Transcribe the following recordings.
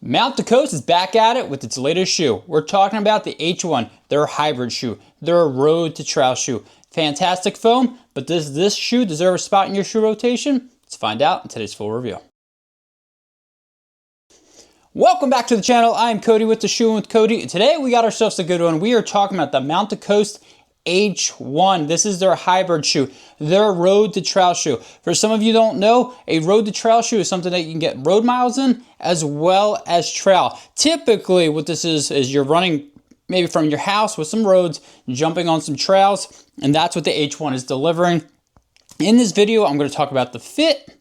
Mount the Coast is back at it with its latest shoe. We're talking about the H1. They're a hybrid shoe. They're a road to trail shoe. Fantastic foam, but does this shoe deserve a spot in your shoe rotation? Let's find out in today's full review. Welcome back to the channel. I'm Cody with the Shoe with Cody, and today we got ourselves a good one. We are talking about the Mount the Coast H1. This is their hybrid shoe, their road to trail shoe. For some of you don't know, a road to trail shoe is something that you can get road miles in as well as trail. Typically what this is you're running maybe from your house with some roads, jumping on some trails, and that's what the H1 is delivering. In this video, I'm going to talk about the fit,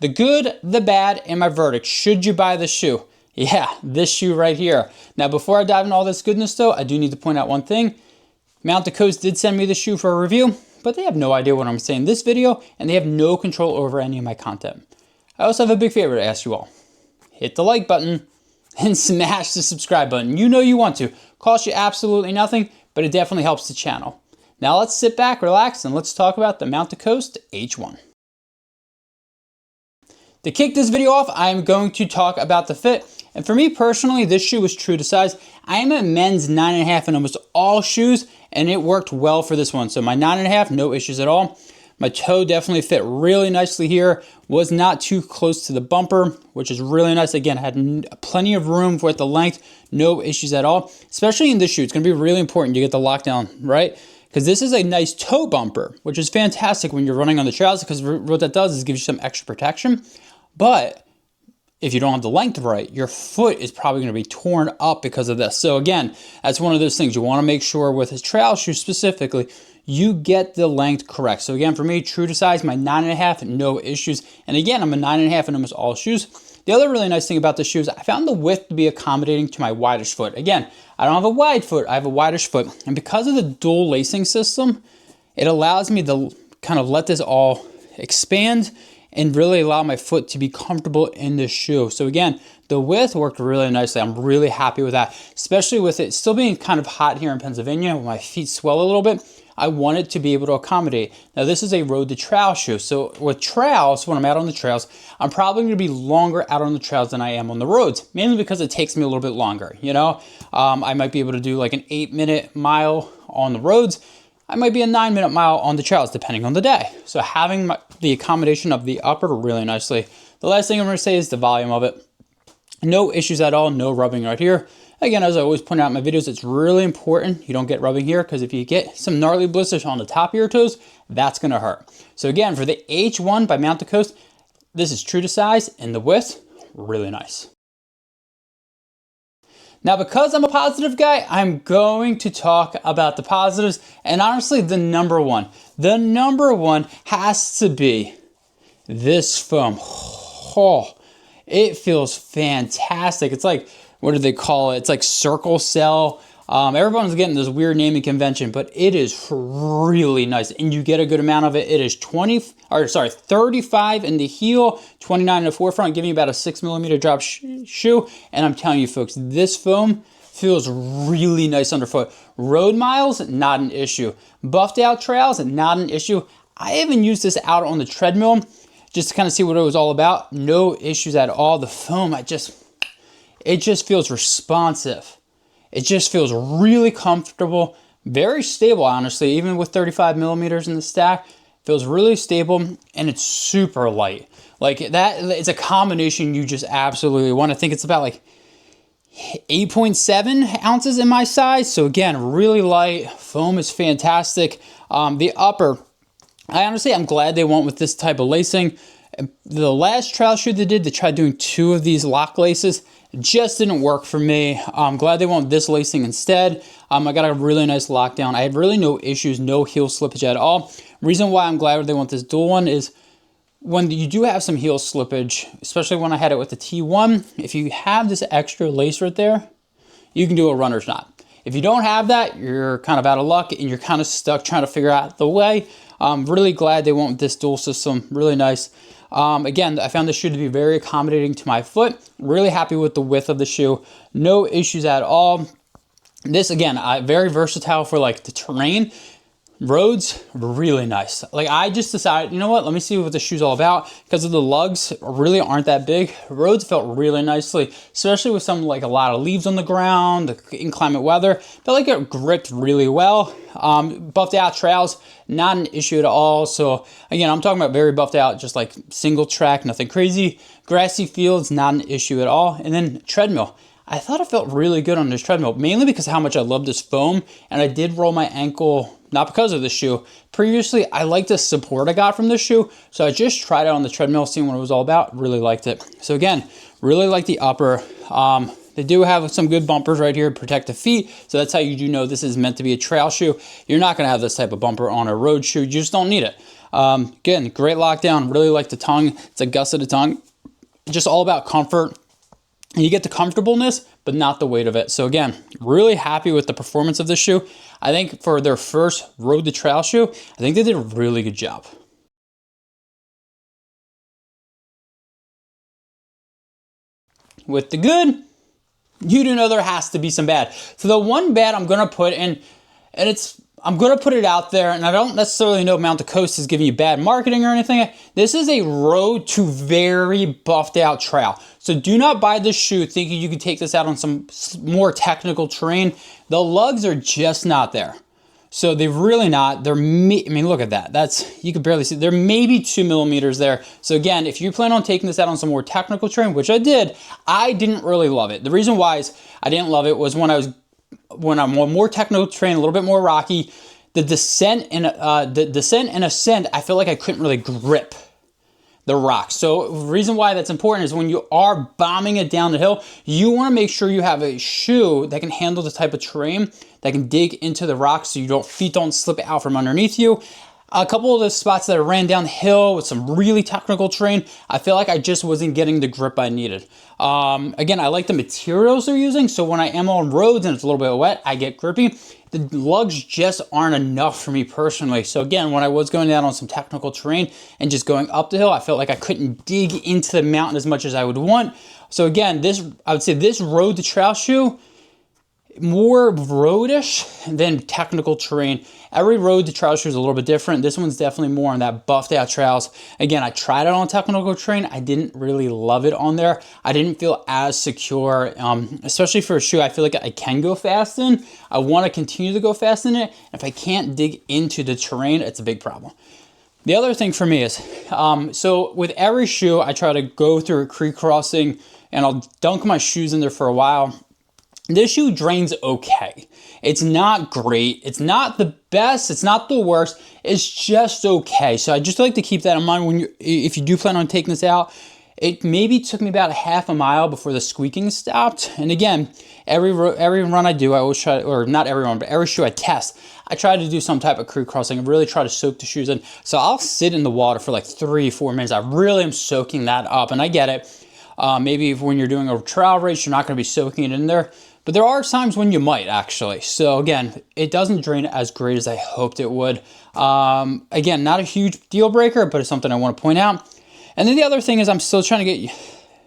the good, the bad, and my verdict. Should you buy this shoe? Yeah, this shoe right here. Now, before I dive into all this goodness though, I do need to point out one thing. Mount the Coast did send me the shoe for a review, but they have no idea what I'm saying in this video, and they have no control over any of my content. I also have a big favor to ask you all. Hit the like button and smash the subscribe button. You know you want to. Costs you absolutely nothing, but it definitely helps the channel. Now let's sit back, relax, and let's talk about the Mount the Coast H1. To kick this video off, I'm going to talk about the fit. And for me personally, this shoe was true to size. I am a men's 9.5 in almost all shoes, and it worked well for this one. So my 9.5, no issues at all. My toe definitely fit really nicely here. Was not too close to the bumper, which is really nice. Again, had plenty of room for the length, no issues at all. Especially in this shoe, it's gonna be really important you get the lockdown, right? Because this is a nice toe bumper, which is fantastic when you're running on the trails, because what that does is give you some extra protection. But if you don't have the length right, your foot is probably going to be torn up because of this. So again, that's one of those things you want to make sure with a trail shoe specifically, you get the length correct. So again, for me, true to size, my 9.5, no issues. And again, I'm a 9.5 in almost all shoes. The other really nice thing about the shoes, I found the width to be accommodating to my widest foot. Again, I don't have a wide foot, I have a widest foot. And because of the dual lacing system, it allows me to kind of let this all expand and really allow my foot to be comfortable in this shoe. So again, the width worked really nicely. I'm really happy with that, especially with it still being kind of hot here in Pennsylvania when my feet swell a little bit. I want it to be able to accommodate. Now this is a road to trail shoe. So with trails, when I'm out on the trails, I'm probably gonna be longer out on the trails than I am on the roads, mainly because it takes me a little bit longer, you know? I might be able to do like an 8-minute mile on the roads. I might be a 9-minute mile on the trails, depending on the day. So having the accommodation of the upper really nicely. The last thing I'm gonna say is the volume of it. No issues at all, no rubbing right here. Again, as I always point out in my videos, it's really important you don't get rubbing here, because if you get some gnarly blisters on the top of your toes, that's gonna hurt. So again, for the H1 by Mount the Coast, this is true to size, and the width, really nice. Now, because I'm a positive guy, I'm going to talk about the positives, and honestly, the number one has to be this foam. Oh, it feels fantastic. It's like, what do they call it? It's like circle cell. Everyone's getting this weird naming convention, but it is really nice, and you get a good amount of it. It is 35 in the heel, 29 in the forefront, giving you about a 6mm drop shoe. And I'm telling you folks, this foam feels really nice underfoot. Road miles, not an issue. Buffed out trails, not an issue. I even used this out on the treadmill just to kind of see what it was all about. No issues at all. The foam, it just feels responsive. It just feels really comfortable, very stable, honestly, even with 35mm in the stack. Feels really stable, and it's super light. Like that, it's a combination you just absolutely want. I think it's about like 8.7 ounces in my size. So again, really light. Foam is fantastic. The upper, I'm glad they went with this type of lacing. The last trail shoe they tried doing 2 of these lock laces. It just didn't work for me. I'm glad they went with this lacing instead. I got a really nice lockdown. I had really no issues, no heel slippage at all. Reason why I'm glad they went this dual one is when you do have some heel slippage, especially when I had it with the T1, if you have this extra lace right there, you can do a runner's knot. If you don't have that, you're kind of out of luck and you're kind of stuck trying to figure out the way. I'm really glad they went with this dual system, really nice. Again, I found this shoe to be very accommodating to my foot. Really happy with the width of the shoe. No issues at all. This, again, very versatile for like the terrain. Roads, really nice. Like I just decided, you know what, let me see what the shoe's all about. Because of the lugs really aren't that big. Roads felt really nicely, especially with some like a lot of leaves on the ground, the inclement weather. Felt like it gripped really well. Buffed out trails, not an issue at all. So again, I'm talking about very buffed out, just like single track, nothing crazy. Grassy fields, not an issue at all. And then treadmill. I thought it felt really good on this treadmill, mainly because of how much I love this foam, and I did roll my ankle, not because of the shoe. Previously, I liked the support I got from this shoe, so I just tried it on the treadmill, seeing what it was all about, really liked it. So again, really like the upper. They do have some good bumpers right here to protect the feet, so that's how you do know this is meant to be a trail shoe. You're not gonna have this type of bumper on a road shoe, you just don't need it. Again, great lockdown, really like the tongue. It's a gusseted tongue, just all about comfort. And you get the comfortableness, but not the weight of it. So again, really happy with the performance of this shoe. I think for their first road to trail shoe, I think they did a really good job. With the good, you do know there has to be some bad. So the one bad I'm gonna put in, and I'm gonna put it out there, and I don't necessarily know if Mount Coast is giving you bad marketing or anything. This is a road to very buffed out trail. So do not buy this shoe thinking you can take this out on some more technical terrain. The lugs are just not there. So they're really not. I mean, look at that. You can barely see. They're maybe 2 millimeters there. So again, if you plan on taking this out on some more technical terrain, which I did, I didn't really love it. The reason why is I didn't love it was when I'm on more technical terrain, a little bit more rocky, the descent and ascent, I feel like I couldn't really grip the rock. So the reason why that's important is when you are bombing it down the hill, you want to make sure you have a shoe that can handle the type of terrain that can dig into the rocks so your feet don't slip out from underneath you. A couple of the spots that I ran down the hill with some really technical terrain, I feel like I just wasn't getting the grip I needed. Again, I like the materials they're using, so when I am on roads and it's a little bit wet, I get grippy. The lugs just aren't enough for me personally. So again, when I was going down on some technical terrain and just going up the hill, I felt like I couldn't dig into the mountain as much as I would want. So again, I would say this road to trail shoe, more roadish than technical terrain. Every road to trail shoe is a little bit different. This one's definitely more on that buffed out trails. Again, I tried it on technical terrain. I didn't really love it on there. I didn't feel as secure, especially for a shoe I feel like I can go fast in. I want to continue to go fast in it. If I can't dig into the terrain, it's a big problem. The other thing for me is, so with every shoe, I try to go through a creek crossing and I'll dunk my shoes in there for a while. This shoe drains okay. It's not great. It's not the best. It's not the worst. It's just okay. So I just like to keep that in mind if you do plan on taking this out. It maybe took me about a half a mile before the squeaking stopped. And again, every run I do, I always try, or not every run, but every shoe I test, I try to do some type of creek crossing and really try to soak the shoes in. So I'll sit in the water for like 3-4 minutes. I really am soaking that up, and I get it. Maybe when you're doing a trail race, you're not going to be soaking it in there. But there are times when you might actually. So again, it doesn't drain as great as I hoped it would. Again, not a huge deal breaker, but it's something I want to point out. And then the other thing is I'm still trying to get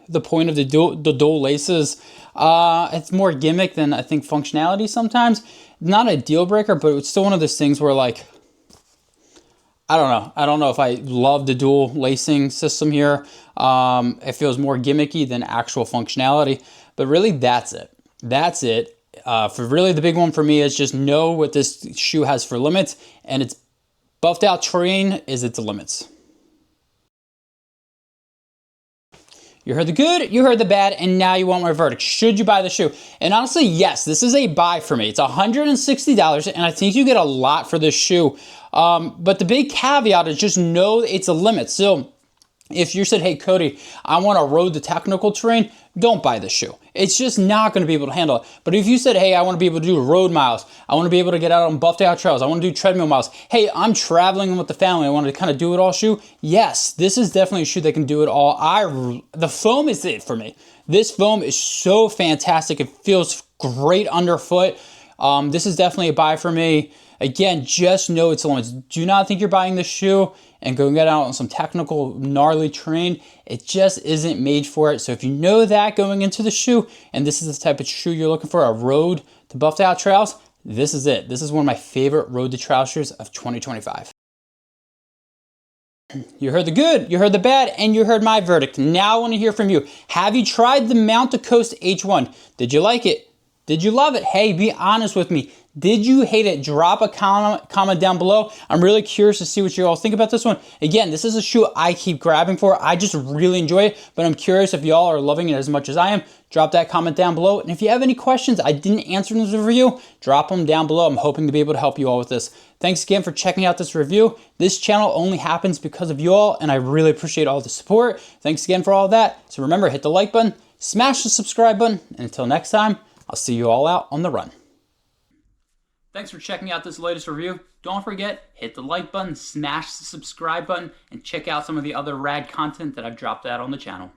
the point of the dual laces. It's more gimmick than I think functionality sometimes. Not a deal breaker, but it's still one of those things where like, I don't know. I don't know if I love the dual lacing system here. It feels more gimmicky than actual functionality, but really that's it. That's it. For really the big one for me is just know what this shoe has for limits, and its buffed out terrain is its limits. You heard the good, you heard the bad, and now you want my verdict. Should you buy the shoe? And honestly, yes, this is a buy for me. It's $160, and I think you get a lot for this shoe. But the big caveat is just know it's a limit. So if you said, hey, Cody, I want to road the technical terrain, don't buy this shoe. It's just not going to be able to handle it. But if you said, hey, I want to be able to do road miles, I want to be able to get out on buffed out trails, I want to do treadmill miles, hey, I'm traveling with the family, I want to kind of do it all shoe, yes, this is definitely a shoe that can do it all. The foam is it for me. This foam is so fantastic. It feels great underfoot. This is definitely a buy for me. Again, just know its limits. Do not think you're buying this shoe and go get out on some technical, gnarly terrain. It just isn't made for it. So if you know that going into the shoe, and this is the type of shoe you're looking for, a road to buffed out trails, this is it. This is one of my favorite road to trail shoes of 2025. You heard the good, you heard the bad, and you heard my verdict. Now I want to hear from you. Have you tried the Mount to Coast H1? Did you like it? Did you love it? Hey, be honest with me. Did you hate it? Drop a comment down below. I'm really curious to see what you all think about this one. Again, this is a shoe I keep grabbing for. I just really enjoy it, but I'm curious if y'all are loving it as much as I am. Drop that comment down below. And if you have any questions I didn't answer in this review, drop them down below. I'm hoping to be able to help you all with this. Thanks again for checking out this review. This channel only happens because of you all, and I really appreciate all the support. Thanks again for all of that. So remember, hit the like button, smash the subscribe button, and until next time, I'll see you all out on the run. Thanks for checking out this latest review. Don't forget, hit the like button, smash the subscribe button, and check out some of the other rad content that I've dropped out on the channel.